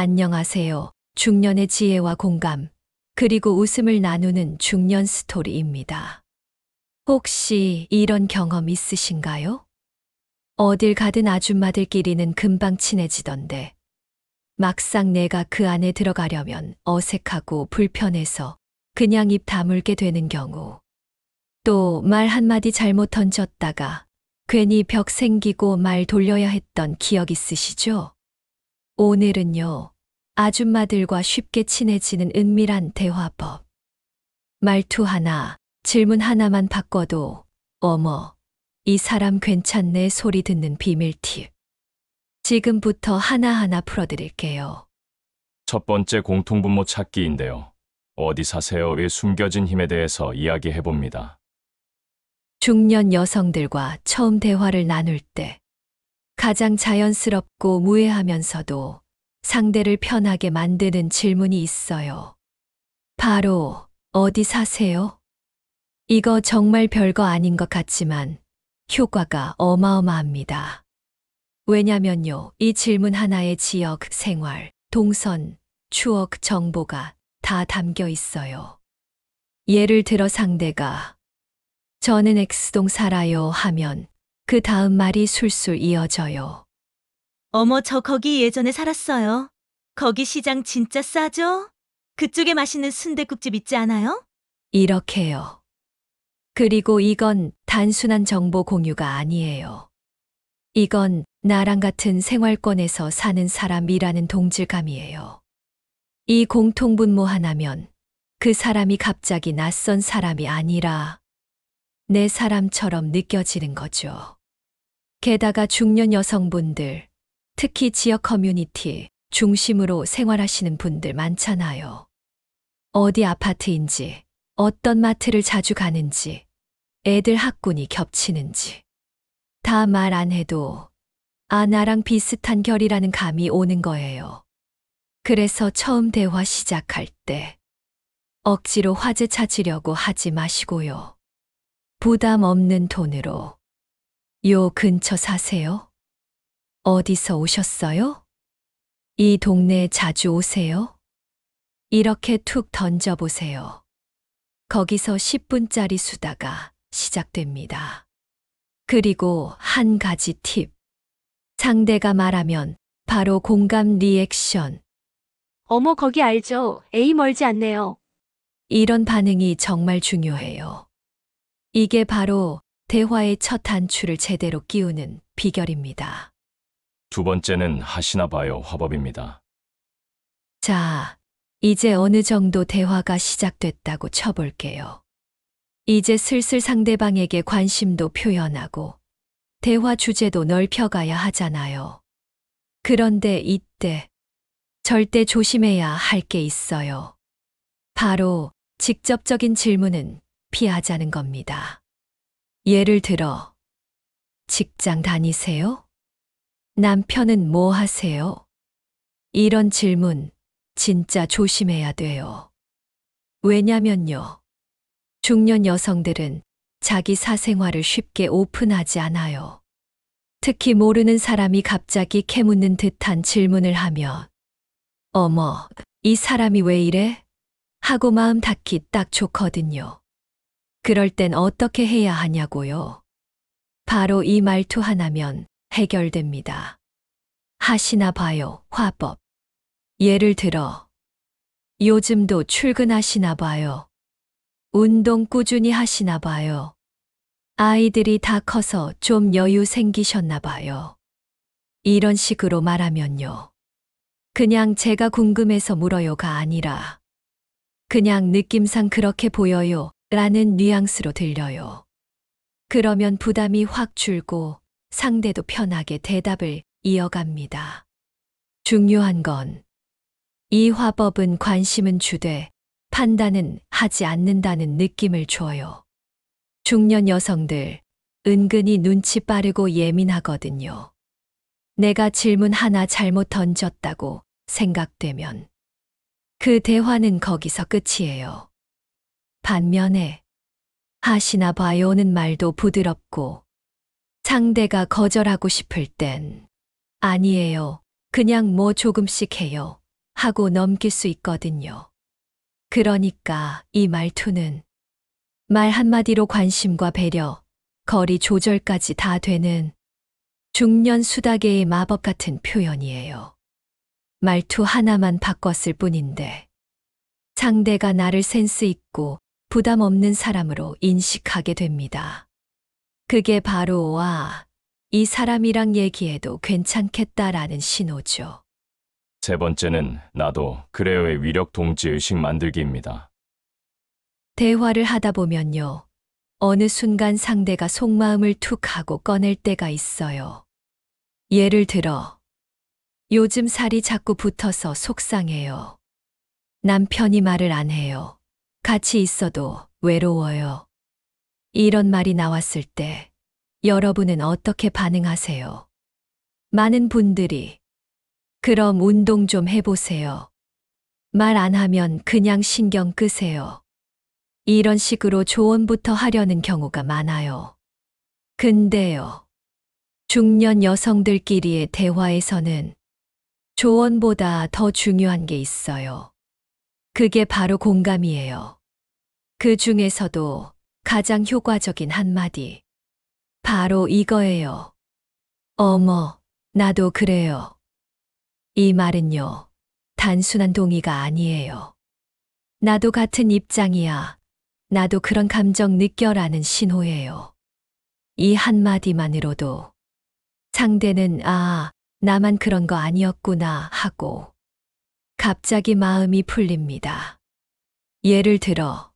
안녕하세요. 중년의 지혜와 공감, 그리고 웃음을 나누는 중년 스토리입니다. 혹시 이런 경험 있으신가요? 어딜 가든 아줌마들끼리는 금방 친해지던데, 막상 내가 그 안에 들어가려면 어색하고 불편해서 그냥 입 다물게 되는 경우. 또 말 한마디 잘못 던졌다가 괜히 벽 생기고 말 돌려야 했던 기억 있으시죠? 오늘은요, 아줌마들과 쉽게 친해지는 은밀한 대화법. 말투 하나, 질문 하나만 바꿔도, 어머, 이 사람 괜찮네 소리 듣는 비밀 팁. 지금부터 하나하나 풀어드릴게요. 첫 번째 공통분모 찾기인데요. 어디 사세요의 숨겨진 힘에 대해서 이야기해봅니다. 중년 여성들과 처음 대화를 나눌 때 가장 자연스럽고 무해하면서도 상대를 편하게 만드는 질문이 있어요. 바로, 어디 사세요? 이거 정말 별거 아닌 것 같지만 효과가 어마어마합니다. 왜냐면요, 이 질문 하나에 지역, 생활, 동선, 추억, 정보가 다 담겨 있어요. 예를 들어 상대가 저는 X동 살아요 하면 그 다음 말이 술술 이어져요. 어머, 저 거기 예전에 살았어요. 거기 시장 진짜 싸죠? 그쪽에 맛있는 순댓국집 있지 않아요? 이렇게요. 그리고 이건 단순한 정보 공유가 아니에요. 이건 나랑 같은 생활권에서 사는 사람이라는 동질감이에요. 이 공통분모 하나면 그 사람이 갑자기 낯선 사람이 아니라 내 사람처럼 느껴지는 거죠. 게다가 중년 여성분들, 특히 지역 커뮤니티 중심으로 생활하시는 분들 많잖아요. 어디 아파트인지, 어떤 마트를 자주 가는지, 애들 학군이 겹치는지. 다 말 안 해도, 아, 나랑 비슷한 결이라는 감이 오는 거예요. 그래서 처음 대화 시작할 때, 억지로 화제 찾으려고 하지 마시고요. 부담 없는 톤으로, 요 근처 사세요? 어디서 오셨어요? 이 동네에 자주 오세요? 이렇게 툭 던져보세요. 거기서 10분짜리 수다가 시작됩니다. 그리고 한 가지 팁. 상대가 말하면 바로 공감 리액션. 어머, 거기 알죠? 에이, 멀지 않네요. 이런 반응이 정말 중요해요. 이게 바로 대화의 첫 단추를 제대로 끼우는 비결입니다. 두 번째는 하시나 봐요 화법입니다. 자, 이제 어느 정도 대화가 시작됐다고 쳐볼게요. 이제 슬슬 상대방에게 관심도 표현하고 대화 주제도 넓혀가야 하잖아요. 그런데 이때 절대 조심해야 할 게 있어요. 바로 직접적인 질문은 피하자는 겁니다. 예를 들어, 직장 다니세요? 남편은 뭐 하세요? 이런 질문 진짜 조심해야 돼요. 왜냐면요, 중년 여성들은 자기 사생활을 쉽게 오픈하지 않아요. 특히 모르는 사람이 갑자기 캐묻는 듯한 질문을 하면, 어머, 이 사람이 왜 이래? 하고 마음 닫기 딱 좋거든요. 그럴 땐 어떻게 해야 하냐고요? 바로 이 말투 하나면 해결됩니다. 하시나 봐요, 화법. 예를 들어, 요즘도 출근하시나 봐요. 운동 꾸준히 하시나 봐요. 아이들이 다 커서 좀 여유 생기셨나 봐요. 이런 식으로 말하면요. 그냥 제가 궁금해서 물어요가 아니라 그냥 느낌상 그렇게 보여요 라는 뉘앙스로 들려요. 그러면 부담이 확 줄고 상대도 편하게 대답을 이어갑니다. 중요한 건 이 화법은 관심은 주되 판단은 하지 않는다는 느낌을 줘요. 중년 여성들 은근히 눈치 빠르고 예민하거든요. 내가 질문 하나 잘못 던졌다고 생각되면 그 대화는 거기서 끝이에요. 반면에 하시나 봐요는 말도 부드럽고 상대가 거절하고 싶을 땐 아니에요. 그냥 뭐 조금씩 해요. 하고 넘길 수 있거든요. 그러니까 이 말투는 말 한마디로 관심과 배려, 거리 조절까지 다 되는 중년 수다계의 마법 같은 표현이에요. 말투 하나만 바꿨을 뿐인데 상대가 나를 센스 있고 부담 없는 사람으로 인식하게 됩니다. 그게 바로 이 사람이랑 얘기해도 괜찮겠다라는 신호죠. 세 번째는 나도 그래요의 위력 동지의식 만들기입니다. 대화를 하다 보면요. 어느 순간 상대가 속마음을 툭 하고 꺼낼 때가 있어요. 예를 들어, 요즘 살이 자꾸 붙어서 속상해요. 남편이 말을 안 해요. 같이 있어도 외로워요. 이런 말이 나왔을 때 여러분은 어떻게 반응하세요? 많은 분들이 그럼 운동 좀 해보세요. 말 안 하면 그냥 신경 끄세요. 이런 식으로 조언부터 하려는 경우가 많아요. 근데요. 중년 여성들끼리의 대화에서는 조언보다 더 중요한 게 있어요. 그게 바로 공감이에요. 그 중에서도 가장 효과적인 한마디. 바로 이거예요. 어머, 나도 그래요. 이 말은요, 단순한 동의가 아니에요. 나도 같은 입장이야. 나도 그런 감정 느껴라는 신호예요. 이 한마디만으로도 상대는 나만 그런 거 아니었구나 하고 갑자기 마음이 풀립니다. 예를 들어,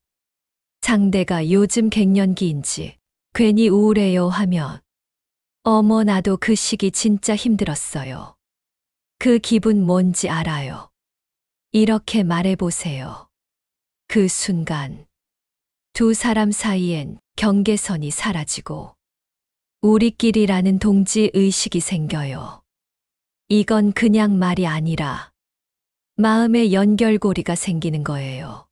상대가 요즘 갱년기인지 괜히 우울해요 하면 어머 나도 그 시기 진짜 힘들었어요. 그 기분 뭔지 알아요. 이렇게 말해보세요. 그 순간 두 사람 사이엔 경계선이 사라지고 우리끼리라는 동지 의식이 생겨요. 이건 그냥 말이 아니라 마음의 연결고리가 생기는 거예요.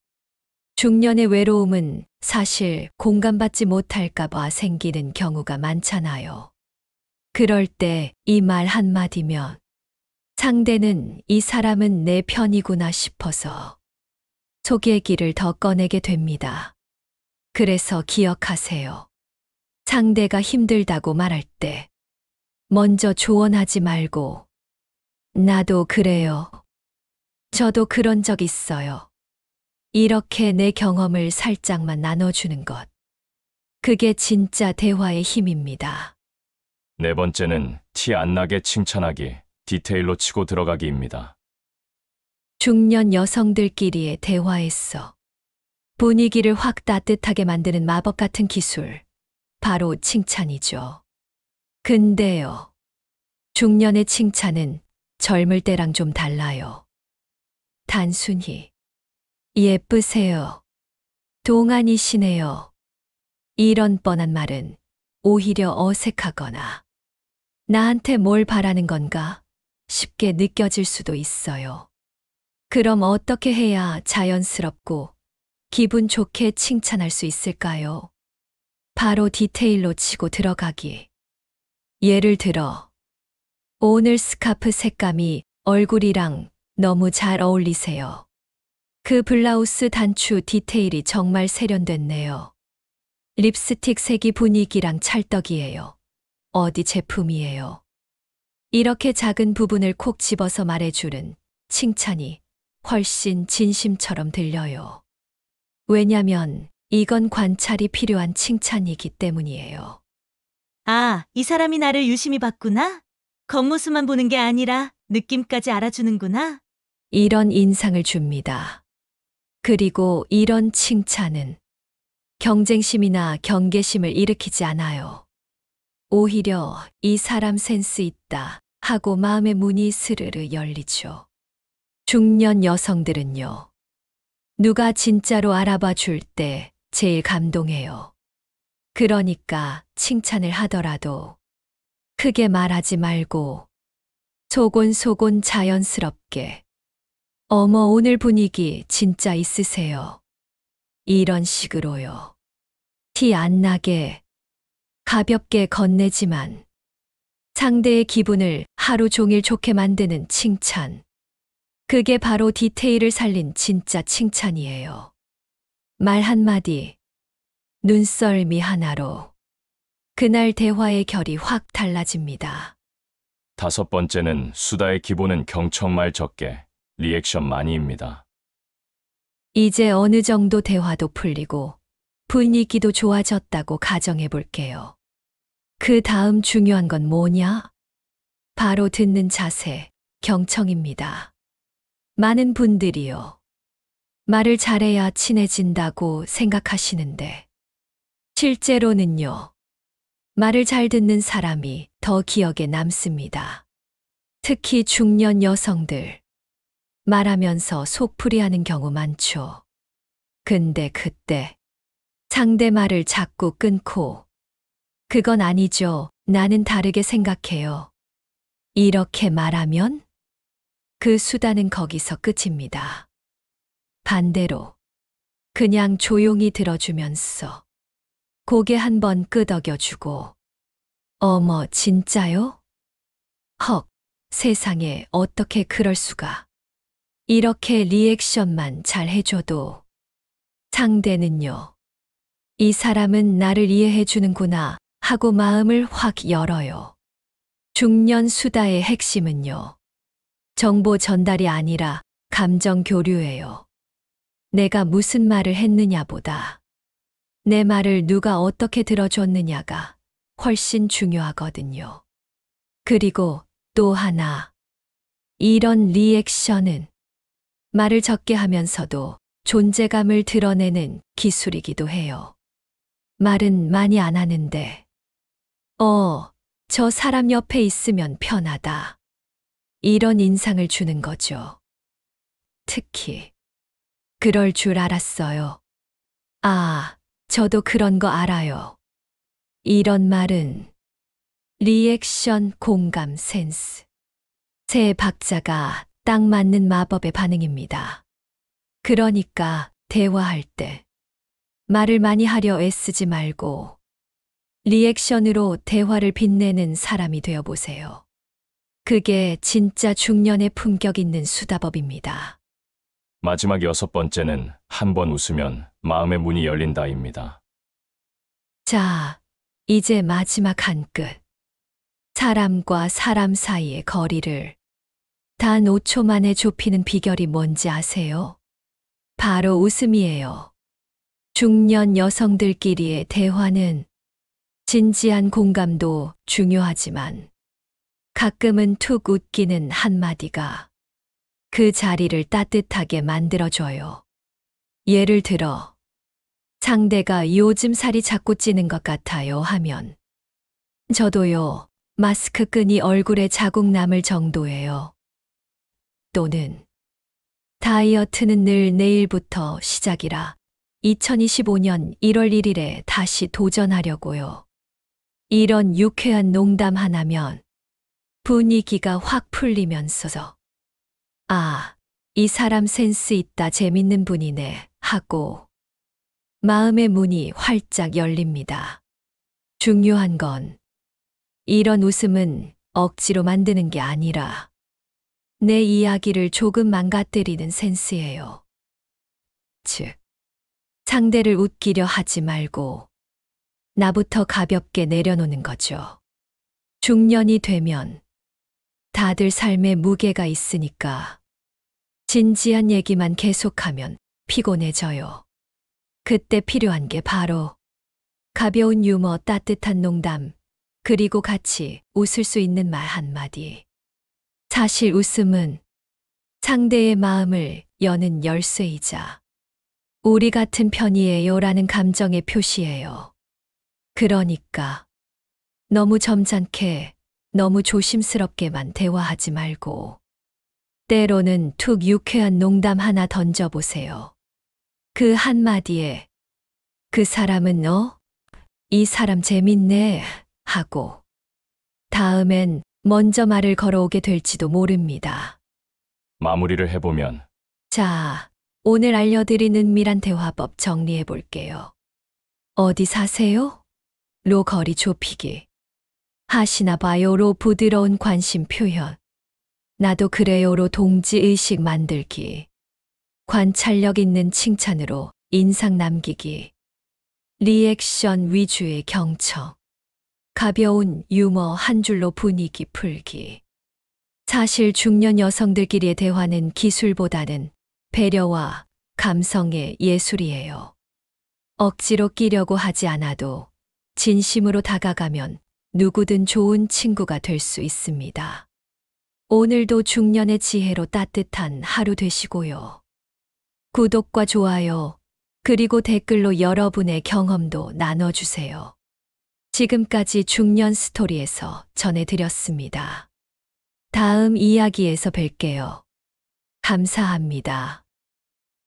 중년의 외로움은 사실 공감받지 못할까봐 생기는 경우가 많잖아요. 그럴 때 이 말 한마디면 상대는 이 사람은 내 편이구나 싶어서 속 얘기를 더 꺼내게 됩니다. 그래서 기억하세요. 상대가 힘들다고 말할 때 먼저 조언하지 말고 나도 그래요. 저도 그런 적 있어요. 이렇게 내 경험을 살짝만 나눠주는 것. 그게 진짜 대화의 힘입니다. 네 번째는 티 안 나게 칭찬하기, 디테일로 치고 들어가기입니다. 중년 여성들끼리의 대화에서 분위기를 확 따뜻하게 만드는 마법 같은 기술. 바로 칭찬이죠. 근데요. 중년의 칭찬은 젊을 때랑 좀 달라요. 단순히 예쁘세요. 동안이시네요. 이런 뻔한 말은 오히려 어색하거나 나한테 뭘 바라는 건가 쉽게 느껴질 수도 있어요. 그럼 어떻게 해야 자연스럽고 기분 좋게 칭찬할 수 있을까요? 바로 디테일로 치고 들어가기. 예를 들어, 오늘 스카프 색감이 얼굴이랑 너무 잘 어울리세요. 그 블라우스 단추 디테일이 정말 세련됐네요. 립스틱 색이 분위기랑 찰떡이에요. 어디 제품이에요? 이렇게 작은 부분을 콕 집어서 말해주는 칭찬이 훨씬 진심처럼 들려요. 왜냐면 이건 관찰이 필요한 칭찬이기 때문이에요. 이 사람이 나를 유심히 봤구나. 겉모습만 보는 게 아니라 느낌까지 알아주는구나. 이런 인상을 줍니다. 그리고 이런 칭찬은 경쟁심이나 경계심을 일으키지 않아요. 오히려 이 사람 센스 있다 하고 마음의 문이 스르르 열리죠. 중년 여성들은요. 누가 진짜로 알아봐 줄 때 제일 감동해요. 그러니까 칭찬을 하더라도 크게 말하지 말고 소곤소곤 자연스럽게 어머 오늘 분위기 진짜 있으세요. 이런 식으로요. 티 안 나게 가볍게 건네지만 상대의 기분을 하루 종일 좋게 만드는 칭찬. 그게 바로 디테일을 살린 진짜 칭찬이에요. 말 한마디, 눈썰미 하나로 그날 대화의 결이 확 달라집니다. 5번째는 수다의 기본은 경청말 적게, 리액션 많이입니다. 이제 어느 정도 대화도 풀리고 분위기도 좋아졌다고 가정해 볼게요. 그 다음 중요한 건 뭐냐? 바로 듣는 자세, 경청입니다. 많은 분들이요. 말을 잘해야 친해진다고 생각하시는데, 실제로는요. 말을 잘 듣는 사람이 더 기억에 남습니다. 특히 중년 여성들. 말하면서 속풀이하는 경우 많죠. 근데 그때 상대 말을 자꾸 끊고 그건 아니죠. 나는 다르게 생각해요. 이렇게 말하면 그 수다는 거기서 끝입니다. 반대로 그냥 조용히 들어주면서 고개 한번 끄덕여주고 어머 진짜요? 헉, 세상에 어떻게 그럴 수가. 이렇게 리액션만 잘 해줘도 상대는요. 이 사람은 나를 이해해주는구나 하고 마음을 확 열어요. 중년 수다의 핵심은요. 정보 전달이 아니라 감정 교류예요. 내가 무슨 말을 했느냐보다 내 말을 누가 어떻게 들어줬느냐가 훨씬 중요하거든요. 그리고 또 하나. 이런 리액션은 말을 적게 하면서도 존재감을 드러내는 기술이기도 해요. 말은 많이 안 하는데, 저 사람 옆에 있으면 편하다. 이런 인상을 주는 거죠. 특히, 그럴 줄 알았어요. 아, 저도 그런 거 알아요. 이런 말은 리액션 공감 센스. 세 박자가 딱 맞는 마법의 반응입니다. 그러니까 대화할 때 말을 많이 하려 애쓰지 말고 리액션으로 대화를 빛내는 사람이 되어 보세요. 그게 진짜 중년의 품격 있는 수다법입니다. 마지막 6번째는 한 번 웃으면 마음의 문이 열린다입니다. 자, 이제 마지막 한 끝. 사람과 사람 사이의 거리를 단 5초 만에 좁히는 비결이 뭔지 아세요? 바로 웃음이에요. 중년 여성들끼리의 대화는 진지한 공감도 중요하지만 가끔은 툭 웃기는 한마디가 그 자리를 따뜻하게 만들어줘요. 예를 들어, 상대가 요즘 살이 자꾸 찌는 것 같아요 하면 저도요, 마스크 끈이 얼굴에 자국 남을 정도예요. 또는 다이어트는 늘 내일부터 시작이라 2025년 1월 1일에 다시 도전하려고요. 이런 유쾌한 농담 하나면 분위기가 확 풀리면서 아, 이 사람 센스 있다 재밌는 분이네 하고 마음의 문이 활짝 열립니다. 중요한 건 이런 웃음은 억지로 만드는 게 아니라 내 이야기를 조금 망가뜨리는 센스예요. 즉, 상대를 웃기려 하지 말고 나부터 가볍게 내려놓는 거죠. 중년이 되면 다들 삶에 무게가 있으니까 진지한 얘기만 계속하면 피곤해져요. 그때 필요한 게 바로 가벼운 유머, 따뜻한 농담, 그리고 같이 웃을 수 있는 말 한마디. 사실 웃음은 상대의 마음을 여는 열쇠이자 우리 같은 편이에요라는 감정의 표시예요. 그러니까 너무 점잖게, 너무 조심스럽게만 대화하지 말고 때로는 툭 유쾌한 농담 하나 던져보세요. 그 한마디에 그 사람은 이 사람 재밌네 하고 다음엔 먼저 말을 걸어오게 될지도 모릅니다. 마무리를 해보면 자, 오늘 알려드린 은밀한 대화법 정리해 볼게요. 어디 사세요? 로 거리 좁히기. 하시나 봐요로 부드러운 관심 표현. 나도 그래요로 동지의식 만들기. 관찰력 있는 칭찬으로 인상 남기기. 리액션 위주의 경청. 가벼운 유머 한 줄로 분위기 풀기. 사실 중년 여성들끼리의 대화는 기술보다는 배려와 감성의 예술이에요. 억지로 끼려고 하지 않아도 진심으로 다가가면 누구든 좋은 친구가 될 수 있습니다. 오늘도 중년의 지혜로 따뜻한 하루 되시고요. 구독과 좋아요, 그리고 댓글로 여러분의 경험도 나눠주세요. 지금까지 중년 스토리에서 전해드렸습니다. 다음 이야기에서 뵐게요. 감사합니다.